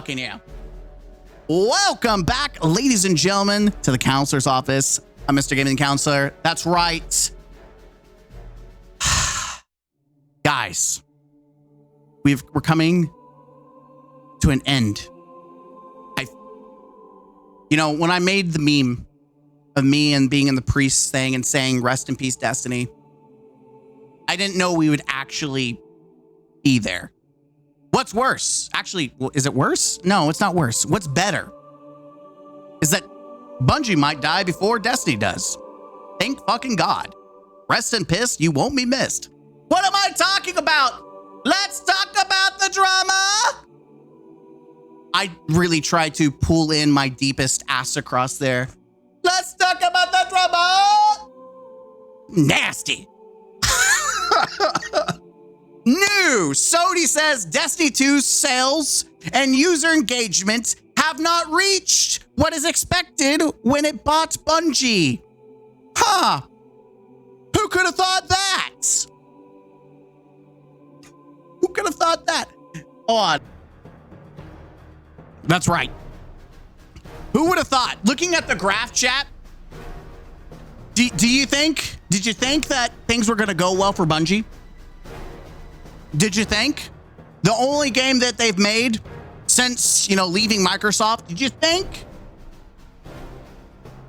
fucking yeah. Welcome back, ladies and gentlemen, to the counselor's office. I'm Mr. Gaming Counselor. That's right. Guys, we're coming to an end. You know, when I made the meme of me and being in the priest thing and saying, rest in peace, Destiny, I didn't know we would actually be there. What's worse? Actually, is it worse? No, it's not worse. What's better is that Bungie might die before Destiny does. Thank fucking God. Rest in peace, you won't be missed. What am I talking about? Let's talk about the drama. I really tried to pull in my deepest ass across there. Let's talk about the drama. Nasty. New. Sony says Destiny 2 sales and user engagement have not reached what is expected when it bought Bungie. Huh. Who could have thought that? Who could have thought that? On. That's right. Who would have thought? Looking at the graph chat, did you think that things were going to go well for Bungie? Did you think? The only game that they've made since, you know, leaving Microsoft, did you think?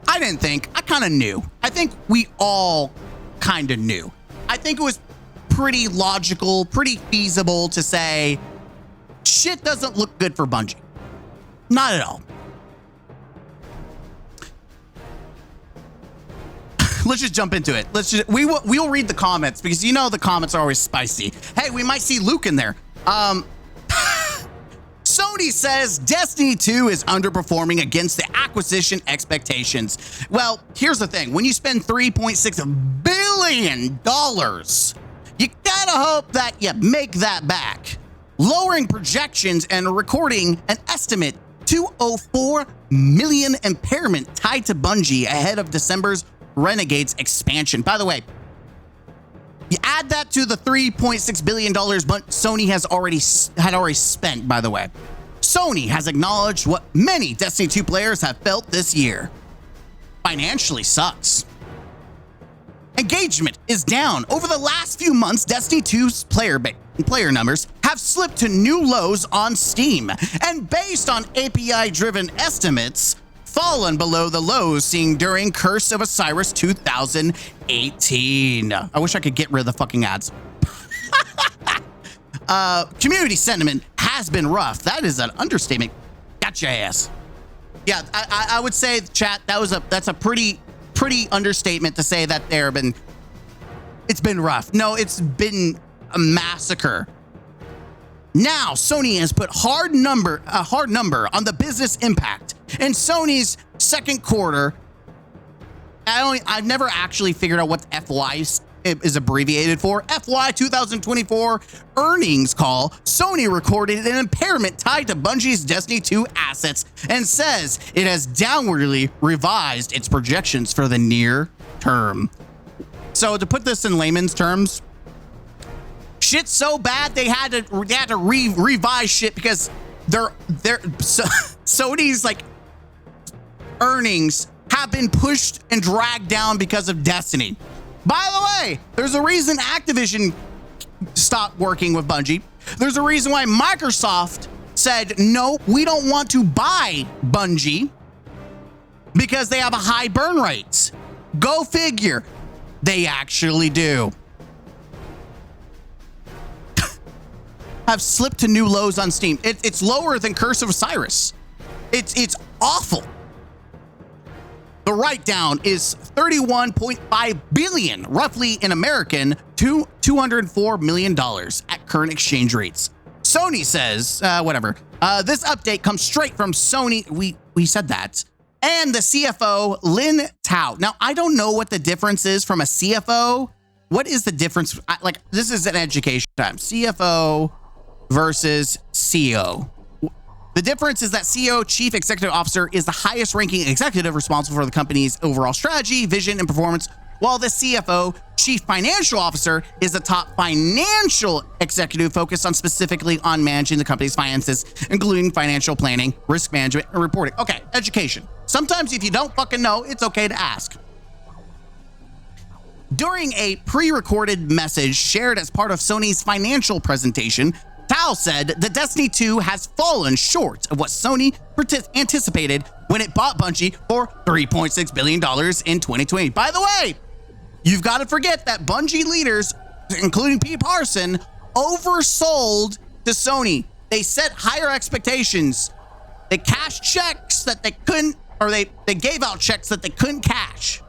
I didn't think. I kind of knew. I think we all kind of knew. I think it was pretty logical, pretty feasible to say, shit doesn't look good for Bungie. Not at all. Let's just jump into it. We'll read the comments because you know the comments are always spicy. Hey, we might see Luke in there. Sony says Destiny 2 is underperforming against the acquisition expectations. Well, here's the thing. When you spend $3.6 billion, you gotta hope that you make that back. Lowering projections and recording an estimate 204 million impairment tied to Bungie ahead of December's Renegades expansion. By the way, you add that to the $3.6 billion Sony had already spent, by the way. Sony has acknowledged what many Destiny 2 players have felt this year. Financially sucks. Engagement is down. Over the last few months, Destiny 2's player numbers have slipped to new lows on Steam, and based on API-driven estimates, fallen below the lows seen during Curse of Osiris 2018. I wish I could get rid of the fucking ads. Community sentiment has been rough. That is an understatement. Got your ass. Yeah, I would say, chat, that's a pretty understatement to say that it's been rough. No, it's been a massacre. Now, Sony has put a hard number on the business impact. In Sony's second quarter, I've never actually figured out what FY is abbreviated for. FY 2024 earnings call, Sony recorded an impairment tied to Bungie's Destiny 2 assets and says it has downwardly revised its projections for the near term. So to put this in layman's terms, shit's so bad they had to revise shit because Sony's like earnings have been pushed and dragged down because of Destiny. By the way, there's a reason Activision stopped working with Bungie. There's a reason why Microsoft said, no, we don't want to buy Bungie because they have a high burn rate. Go figure. They actually do. Have slipped to new lows on Steam. It's lower than Curse of Osiris. It's awful. The write-down is $31.5 billion, roughly in American, to $204 million at current exchange rates. Sony says, whatever. This update comes straight from Sony. We said that. And the CFO, Lin Tao. Now, I don't know what the difference is from a CFO. What is the difference? This is an education time. CFO versus CEO. The difference is that CEO, Chief Executive Officer, is the highest ranking executive responsible for the company's overall strategy, vision, and performance while the CFO, Chief Financial Officer, is the top financial executive focused on specifically on managing the company's finances, including financial planning, risk management, and reporting. Okay, education. Sometimes if you don't fucking know, it's okay to ask. During a pre-recorded message shared as part of Sony's financial presentation, Tao said that Destiny 2 has fallen short of what Sony anticipated when it bought Bungie for $3.6 billion in 2020. By the way, you've got to forget that Bungie leaders, including Pete Parson, oversold to Sony. They set higher expectations. They cashed checks that they couldn't, or they gave out checks that they couldn't cash,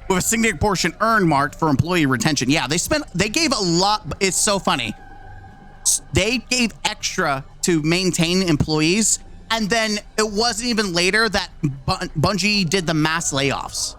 with a significant portion earned marked for employee retention. Yeah, they gave a lot. It's so funny. They gave extra to maintain employees, and then it wasn't even later that Bungie did the mass layoffs.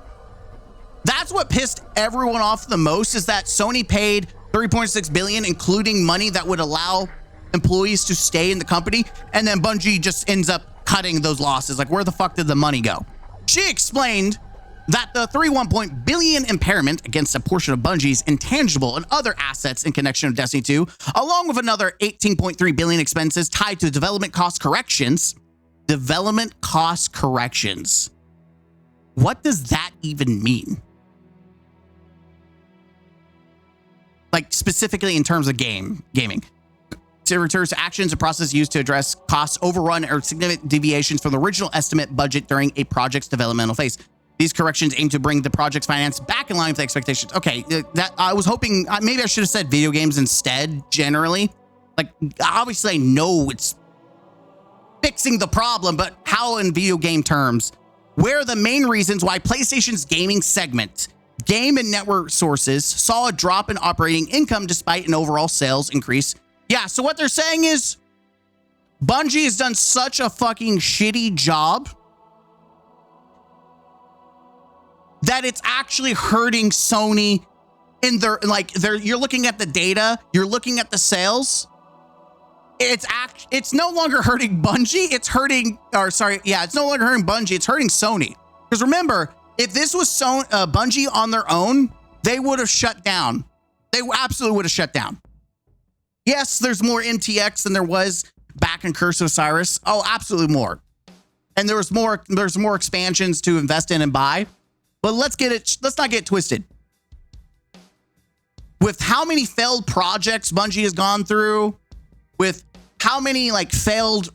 That's what pissed everyone off the most, is that Sony paid $3.6 billion, including money that would allow employees to stay in the company, and then Bungie just ends up cutting those losses. Like, where the fuck did the money go? She explained that the $31 billion impairment against a portion of Bungie's intangible and other assets in connection with Destiny 2, along with another $18.3 billion expenses tied to development cost corrections. Development cost corrections. What does that even mean? Like, specifically in terms of gaming. It refers to actions and processes used to address costs overrun or significant deviations from the original estimate budget during a project's developmental phase. These corrections aim to bring the project's finance back in line with expectations. Okay, that I was hoping, maybe I should have said video games instead, generally. Like, obviously I know it's fixing the problem, but how in video game terms? Where are the main reasons why PlayStation's gaming segment, game and network sources, saw a drop in operating income despite an overall sales increase? Yeah, so what they're saying is Bungie has done such a fucking shitty job that it's actually hurting Sony in their, like, you're looking at the data, you're looking at the sales. It's no longer hurting Bungie, it's no longer hurting Bungie, it's hurting Sony. Because remember, if this was Bungie on their own, they would have shut down. They absolutely would have shut down. Yes, there's more MTX than there was back in Curse of Osiris. Oh, absolutely more. And there's more expansions to invest in and buy. But let's not get twisted. With how many failed projects Bungie has gone through, with how many failed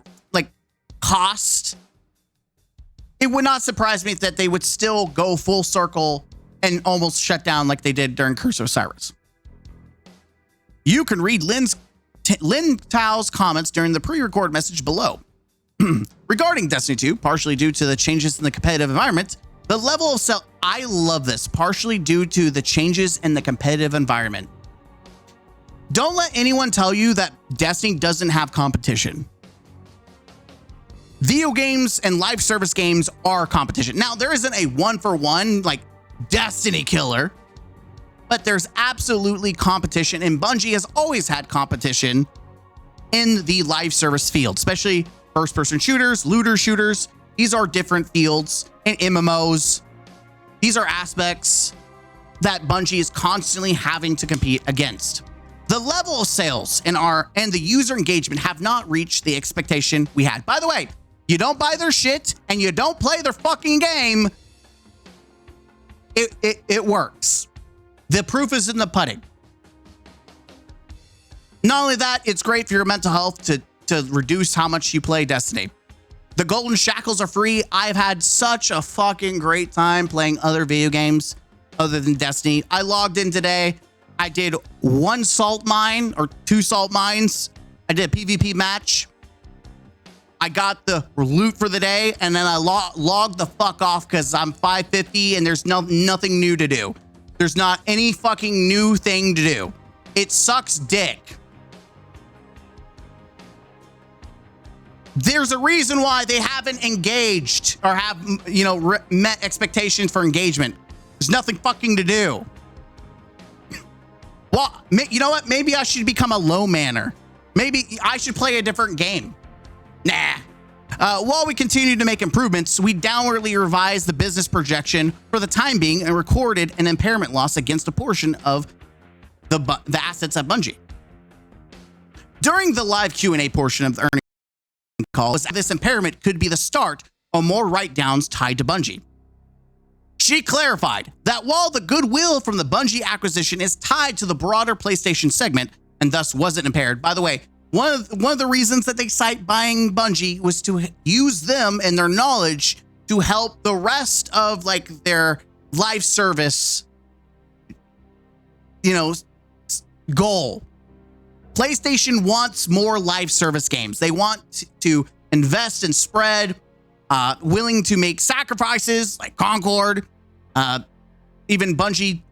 costs, it would not surprise me that they would still go full circle and almost shut down like they did during Curse of Osiris. You can read Lin Tao's comments during the pre-recorded message below. Regarding Destiny 2, partially due to the changes in the competitive environment, the level of I love this, partially due to the changes in the competitive environment. Don't let anyone tell you that Destiny doesn't have competition. Video games and live service games are competition. Now, there isn't a one-for-one, Destiny killer, but there's absolutely competition, and Bungie has always had competition in the live service field, especially first-person shooters, looter shooters. These are different fields, and MMOs. These are aspects that Bungie is constantly having to compete against. The level of sales and the user engagement have not reached the expectation we had. By the way, you don't buy their shit and you don't play their fucking game, it works. The proof is in the pudding. Not only that, it's great for your mental health to reduce how much you play Destiny. The golden shackles are free. I've had such a fucking great time playing other video games other than Destiny. I logged in today. I did 1 salt mine or 2 salt mines. I did a PvP match. I got the loot for the day, and then I logged the fuck off because I'm 550 and there's nothing new to do. There's not any fucking new thing to do. It sucks dick. There's a reason why they haven't engaged or have, met expectations for engagement. There's nothing fucking to do. Well, you know what? Maybe I should become a low manner. Maybe I should play a different game. Nah, While we continue to make improvements, we downwardly revised the business projection for the time being and recorded an impairment loss against a portion of the assets at Bungie. During the live Q&A portion of the earnings call, this impairment could be the start of more write-downs tied to Bungie. She clarified that while the goodwill from the Bungie acquisition is tied to the broader PlayStation segment and thus wasn't impaired. By the way, one of the reasons that they cite buying Bungie was to use them and their knowledge to help the rest of like their live service, goal. PlayStation wants more live service games. They want to invest and spread, willing to make sacrifices like Concord. Even Bungie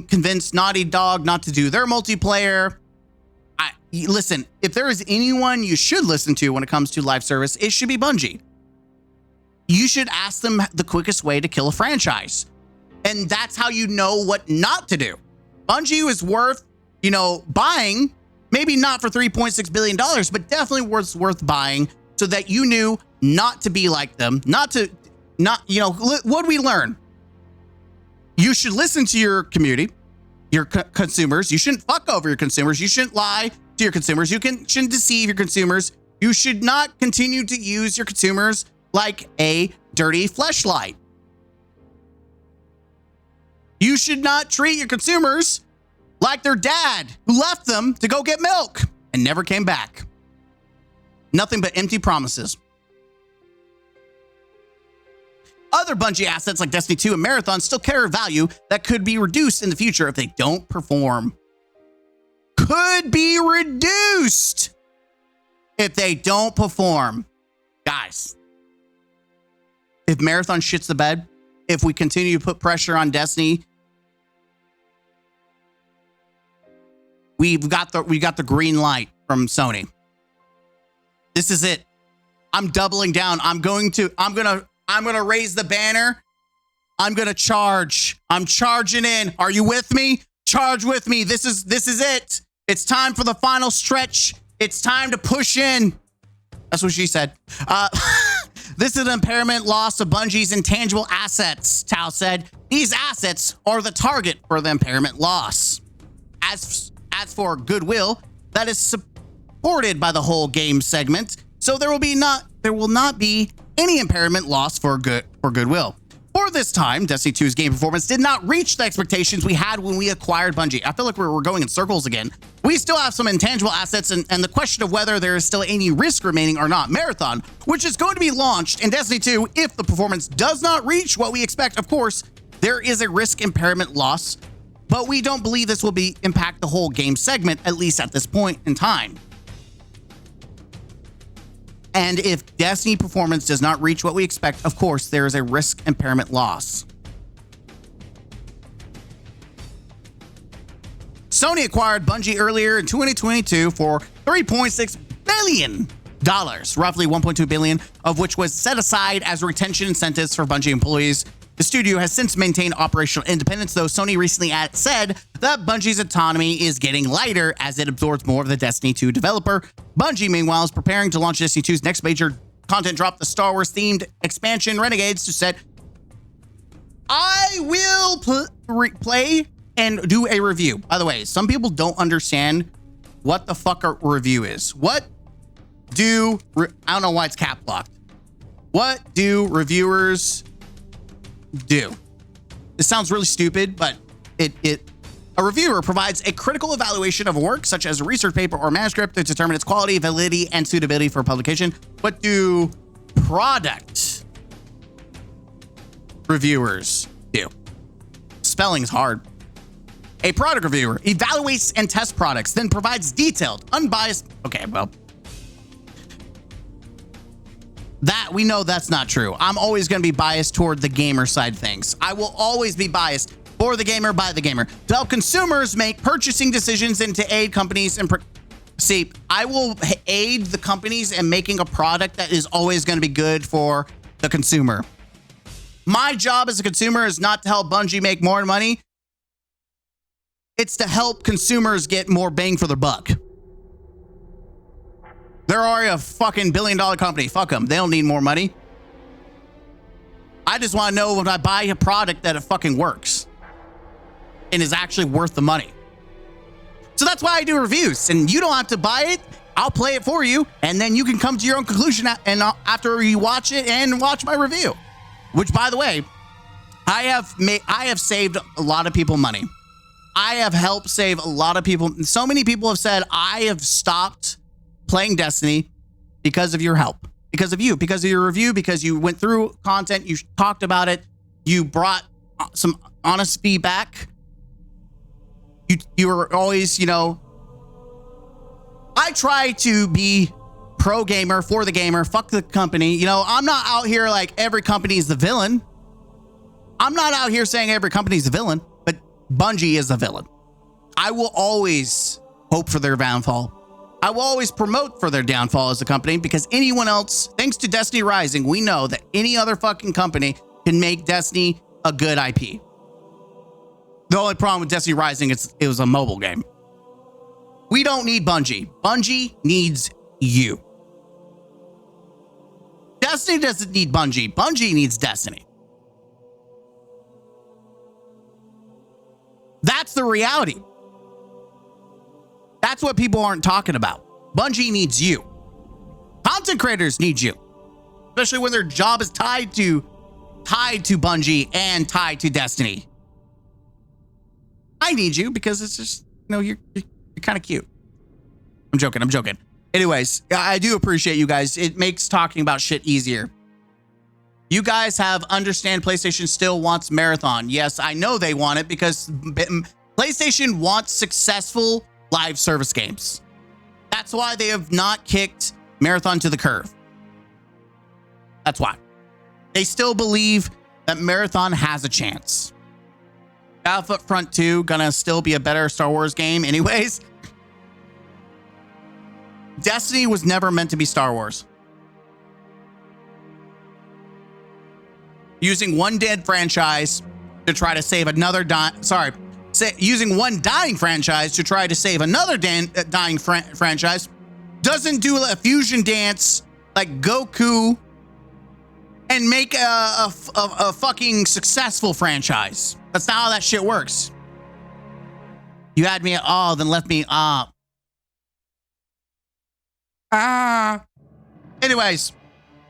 convinced Naughty Dog not to do their multiplayer. Listen, if there is anyone you should listen to when it comes to live service, it should be Bungie. You should ask them the quickest way to kill a franchise. And that's how you know what not to do. Bungie is worth, buying, maybe not for $3.6 billion, but definitely worth buying so that you knew not to be like them, what do we learn? You should listen to your community, your consumers. You shouldn't fuck over your consumers. You shouldn't lie to your consumers. Shouldn't deceive your consumers. You should not continue to use your consumers like a dirty fleshlight. You should not treat your consumers like their dad who left them to go get milk and never came back. Nothing but empty promises. Other Bungie assets like Destiny 2 and Marathon still carry value that could be reduced in the future if they don't perform. Could be reduced if they don't perform. Guys, if Marathon shits the bed, if we continue to put pressure on Destiny, we got the green light from Sony. This is it. I'm doubling down. I'm gonna raise the banner. I'm gonna charge. I'm charging in. Are you with me? Charge with me. This is it. It's time for the final stretch. It's time to push in. That's what she said. This is an impairment loss of Bungie's intangible assets, Tao said. These assets are the target for the impairment loss. As for goodwill, that is supported by the whole game segment, so there will not be any impairment loss for goodwill. For this time, Destiny 2's game performance did not reach the expectations we had when we acquired Bungie. I feel like we're going in circles again. We still have some intangible assets and the question of whether there is still any risk remaining or not. Marathon, which is going to be launched in Destiny 2, if the performance does not reach what we expect, of course, there is a risk impairment loss, but we don't believe this will impact the whole game segment, at least at this point in time. And if Destiny performance does not reach what we expect, of course, there is a risk impairment loss. Sony acquired Bungie earlier in 2022 for $3.6 billion, roughly $1.2 billion, of which was set aside as retention incentives for Bungie employees. The studio has since maintained operational independence, though Sony recently said that Bungie's autonomy is getting lighter as it absorbs more of the Destiny 2 developer. Bungie, meanwhile, is preparing to launch Destiny 2's next major content drop, the Star Wars-themed expansion Renegades, to set. I will play and do a review. By the way, some people don't understand what the fuck a review is. I don't know why it's cap locked. What do reviewers do? This sounds really stupid, but a reviewer provides a critical evaluation of a work, such as a research paper or manuscript, to determine its quality, validity, and suitability for publication. What do product reviewers do? Spelling's hard. A product reviewer evaluates and tests products, then provides detailed, unbiased. Okay, well, that we know that's not true. I'm always going to be biased toward the gamer side of things. I will always be biased for the gamer, by the gamer, to help consumers make purchasing decisions and to aid companies and see, I will aid the companies in making a product that is always going to be good for the consumer. My job as a consumer is not to help Bungie make more money. It's to help consumers get more bang for their buck. They're already a fucking billion-dollar company. Fuck them. They don't need more money. I just want to know when I buy a product that it fucking works and is actually worth the money. So that's why I do reviews, and you don't have to buy it. I'll play it for you, and then you can come to your own conclusion and after you watch it and watch my review. Which, by the way, I have saved a lot of people money. I have helped save a lot of people. So many people have said I have stopped playing Destiny because of your help, because of you, because of your review, because you went through content, you talked about it, you brought some honest feedback. You were always, you know, I try to be pro gamer, for the gamer, fuck the company. You know, I'm not out here like every company is the villain. I'm not out here saying every company is the villain, but Bungie is the villain. I will always hope for their downfall. I will always promote for their downfall as a company, because anyone else, thanks to Destiny Rising, we know that any other fucking company can make Destiny a good IP. The only problem with Destiny Rising is it was a mobile game. We don't need Bungie. Bungie needs you. Destiny doesn't need Bungie. Bungie needs Destiny. That's the reality. That's what people aren't talking about. Bungie needs you. Content creators need you, especially when their job is tied to Bungie and tied to Destiny. I need you because it's just, you know, you're kind of cute. I'm joking. Anyways, I do appreciate you guys. It makes talking about shit easier. You guys have understand PlayStation still wants Marathon. Yes, I know they want it because PlayStation wants successful live service games. That's why they have not kicked Marathon to the curb. That's why. They still believe that Marathon has a chance. Battlefront 2 gonna still be a better Star Wars game anyways. Destiny was never meant to be Star Wars. Using one dead franchise to try to save another using one dying franchise to try to save another dying franchise doesn't do a fusion dance like Goku and make a fucking successful franchise. That's not how that shit works. You had me at all, then left me up. Anyways,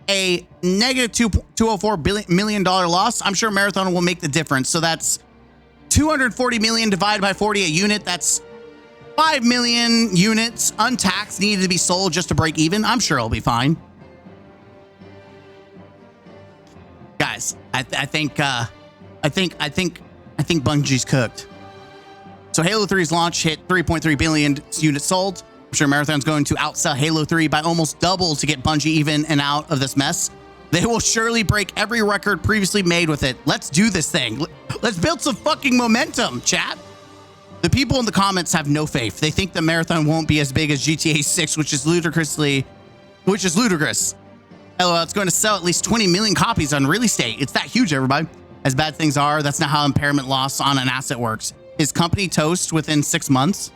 a negative $204 million loss. I'm sure Marathon will make the difference. So that's 240 million divided by 40 a unit. That's 5 million units untaxed needed to be sold just to break even. I'm sure it'll be fine. Guys, I think Bungie's cooked. So Halo 3's launch hit 3.3 billion units sold. I'm sure Marathon's going to outsell Halo 3 by almost double to get Bungie even and out of this mess. They will surely break every record previously made with it. Let's do this thing. Let's build some fucking momentum, chat. The people in the comments have no faith. They think the Marathon won't be as big as GTA 6, which is ludicrous. LOL, it's going to sell at least 20 million copies on release date. It's that huge, everybody. As bad things are, that's not how impairment loss on an asset works. Is company toast within 6 months?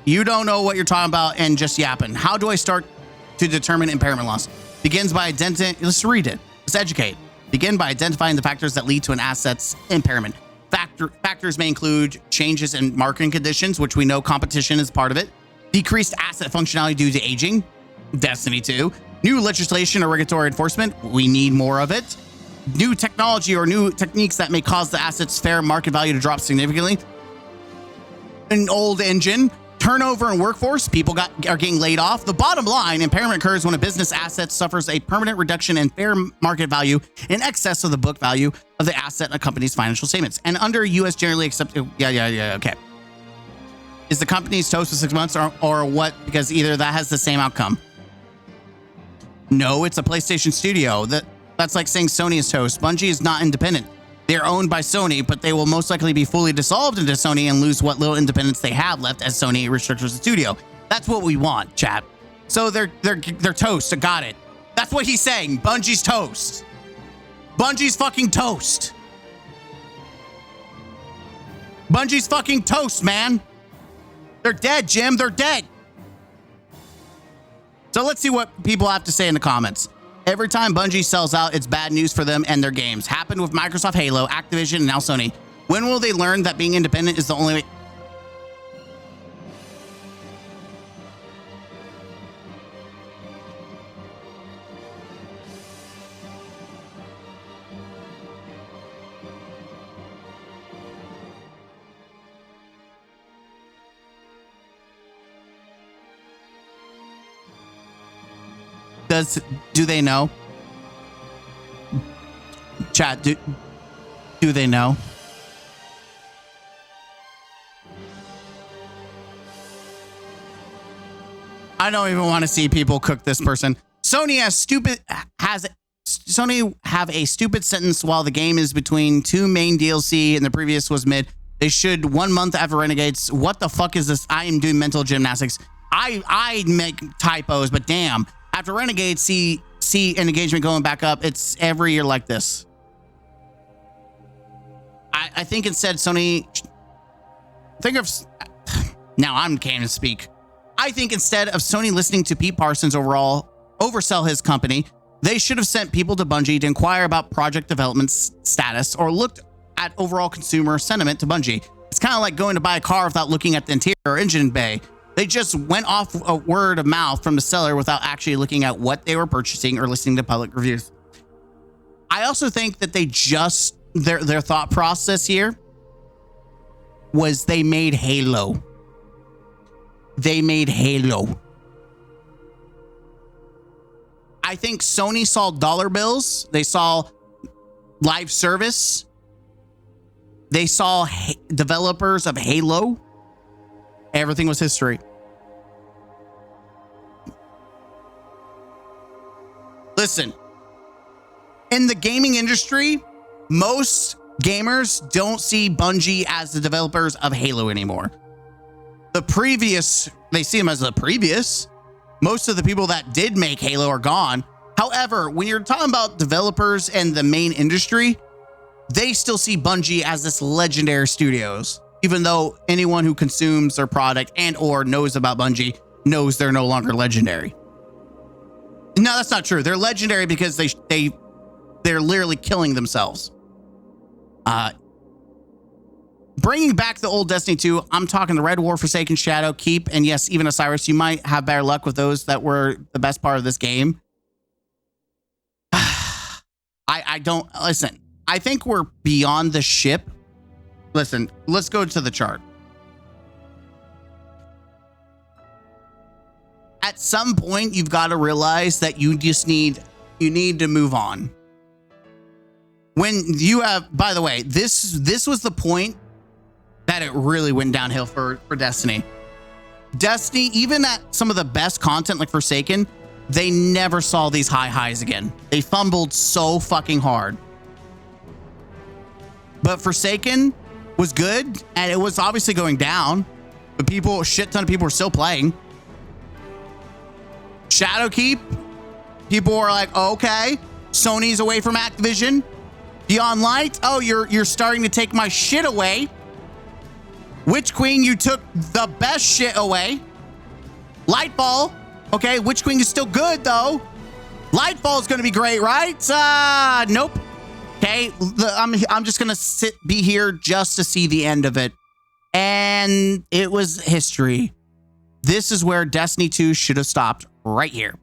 You don't know what you're talking about and just yapping. How do I start to determine impairment loss? Begins by let's read it. Let's educate. Begin by identifying the factors that lead to an asset's impairment. Factors may include changes in marketing conditions, which we know competition is part of it. Decreased asset functionality due to aging. Destiny 2. New legislation or regulatory enforcement. We need more of it. New technology or new techniques that may cause the asset's fair market value to drop significantly. An old engine. Turnover in workforce, people are getting laid off. The bottom line, impairment occurs when a business asset suffers a permanent reduction in fair market value in excess of the book value of the asset in a company's financial statements. And under U.S. generally accepted, okay. Is the company's toast for 6 months or what? Because either that has the same outcome. No, it's a PlayStation studio. That's like saying Sony is toast. Bungie is not independent. They're owned by Sony, but they will most likely be fully dissolved into Sony and lose what little independence they have left as Sony restructures the studio. That's what we want, chat. So they're toast. I got it. That's what he's saying. Bungie's toast. Bungie's fucking toast. Bungie's fucking toast, man. They're dead, Jim. They're dead. So let's see what people have to say in the comments. Every time Bungie sells out, it's bad news for them and their games. Happened with Microsoft Halo, Activision, and now Sony. When will they learn that being independent is the only way? Do they know? Chat, do they know? I don't even want to see people cook this person. Sony have a stupid sentence while the game is between two main DLC and the previous was mid. They should 1 month after Renegades. What the fuck is this? I am doing mental gymnastics. I make typos, but damn. After Renegades, see an engagement going back up. It's every year like this. I think instead Sony. Now I'm can't even speak. I think instead of Sony listening to Pete Parsons oversell his company, they should have sent people to Bungie to inquire about project development status or looked at overall consumer sentiment to Bungie. It's kind of like going to buy a car without looking at the interior or engine bay. They just went off a word of mouth from the seller without actually looking at what they were purchasing or listening to public reviews. I also think that they just, their thought process here was they made Halo. They made Halo. I think Sony saw dollar bills. They saw live service. They saw developers of Halo. Everything was history. Listen, in the gaming industry, most gamers don't see Bungie as the developers of Halo anymore. They see them as the previous. Most of the people that did make Halo are gone. However, when you're talking about developers and the main industry, they still see Bungie as this legendary studios, even though anyone who consumes their product and or knows about Bungie knows they're no longer legendary. No, that's not true. They're legendary because they're literally killing themselves. Bringing back the old Destiny 2, I'm talking the Red War, Forsaken, Shadow, Keep, and yes, even Osiris. You might have better luck with those that were the best part of this game. I don't listen. I think we're beyond the ship. Listen, let's go to the chart. At some point, you've got to realize that you need to move on. When you have, by the way, this was the point that it really went downhill for Destiny. Destiny, even at some of the best content like Forsaken, they never saw these high highs again. They fumbled so fucking hard. But Forsaken was good, and it was obviously going down, but a shit ton of people were still playing. Shadowkeep, people were like, oh, okay, Sony's away from Activision. Beyond Light, oh, you're starting to take my shit away. Witch Queen, you took the best shit away. Lightfall, okay, Witch Queen is still good though. Lightfall is going to be great, right? Nope. Okay, I'm just gonna be here just to see the end of it, and it was history. This is where Destiny 2 should have stopped right here,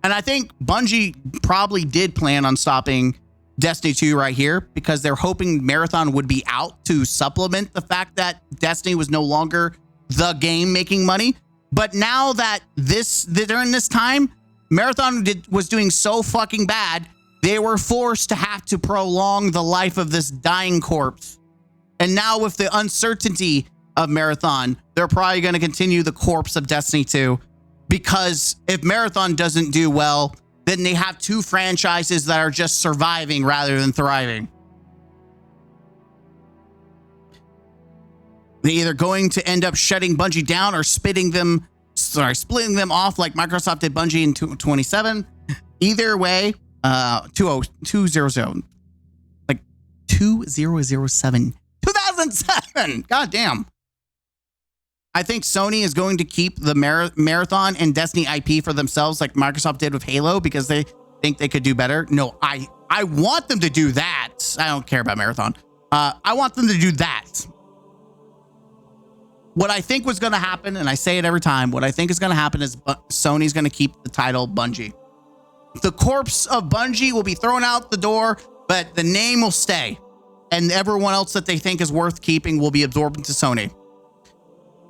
and I think Bungie probably did plan on stopping Destiny 2 right here because they're hoping Marathon would be out to supplement the fact that Destiny was no longer the game making money. But now that during this time, Marathon was doing so fucking bad. They were forced to have to prolong the life of this dying corpse. And now with the uncertainty of Marathon, they're probably going to continue the corpse of Destiny 2. Because if Marathon doesn't do well, then they have two franchises that are just surviving rather than thriving. They're either going to end up shutting Bungie down or splitting them off like Microsoft did Bungie in 2027. Either way, 2007. 2007. God damn. I think Sony is going to keep the Marathon and Destiny IP for themselves like Microsoft did with Halo because they think they could do better. No, I want them to do that. I don't care about Marathon. I want them to do that. What I think was going to happen, and I say it every time, what I think is going to happen is Sony's going to keep the title Bungie. The corpse of Bungie will be thrown out the door, but the name will stay. And everyone else that they think is worth keeping will be absorbed into Sony.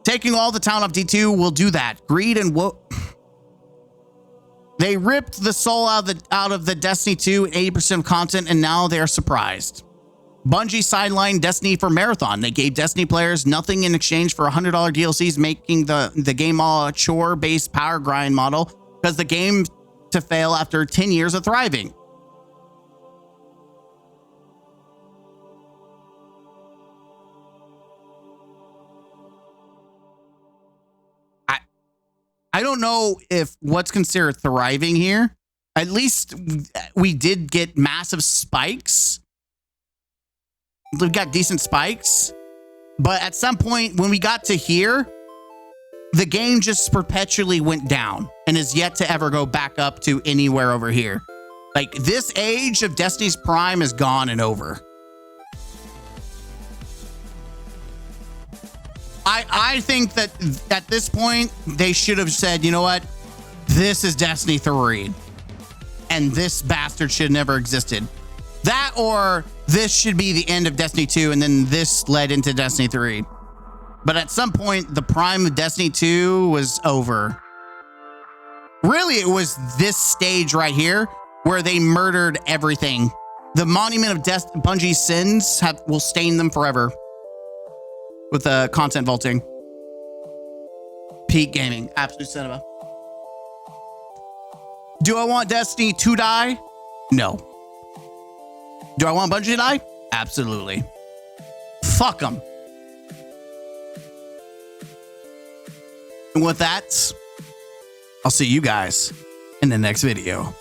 Taking all the talent of D2 will do that. Greed and they ripped the soul out of the Destiny 2 80% of content, and now they are surprised. Bungie sidelined Destiny for Marathon. They gave Destiny players nothing in exchange for $100 DLCs, making the game all a chore-based power grind model because the game to fail after 10 years of thriving. I don't know if what's considered thriving here. At least we did get massive spikes. We got decent spikes. But at some point when we got to here, the game just perpetually went down and is yet to ever go back up to anywhere over here. Like, this age of Destiny's Prime is gone and over. I think that at this point, they should have said, you know what? This is Destiny 3. And this bastard should have never existed. That, or this should be the end of Destiny 2, and then this led into Destiny 3. But at some point, the prime of Destiny 2 was over. Really, it was this stage right here where they murdered everything. The monument of Bungie's sins will stain them forever. With content vaulting. Peak gaming. Absolute cinema. Do I want Destiny to die? No. Do I want Bungie to die? Absolutely. Fuck them. And with that, I'll see you guys in the next video.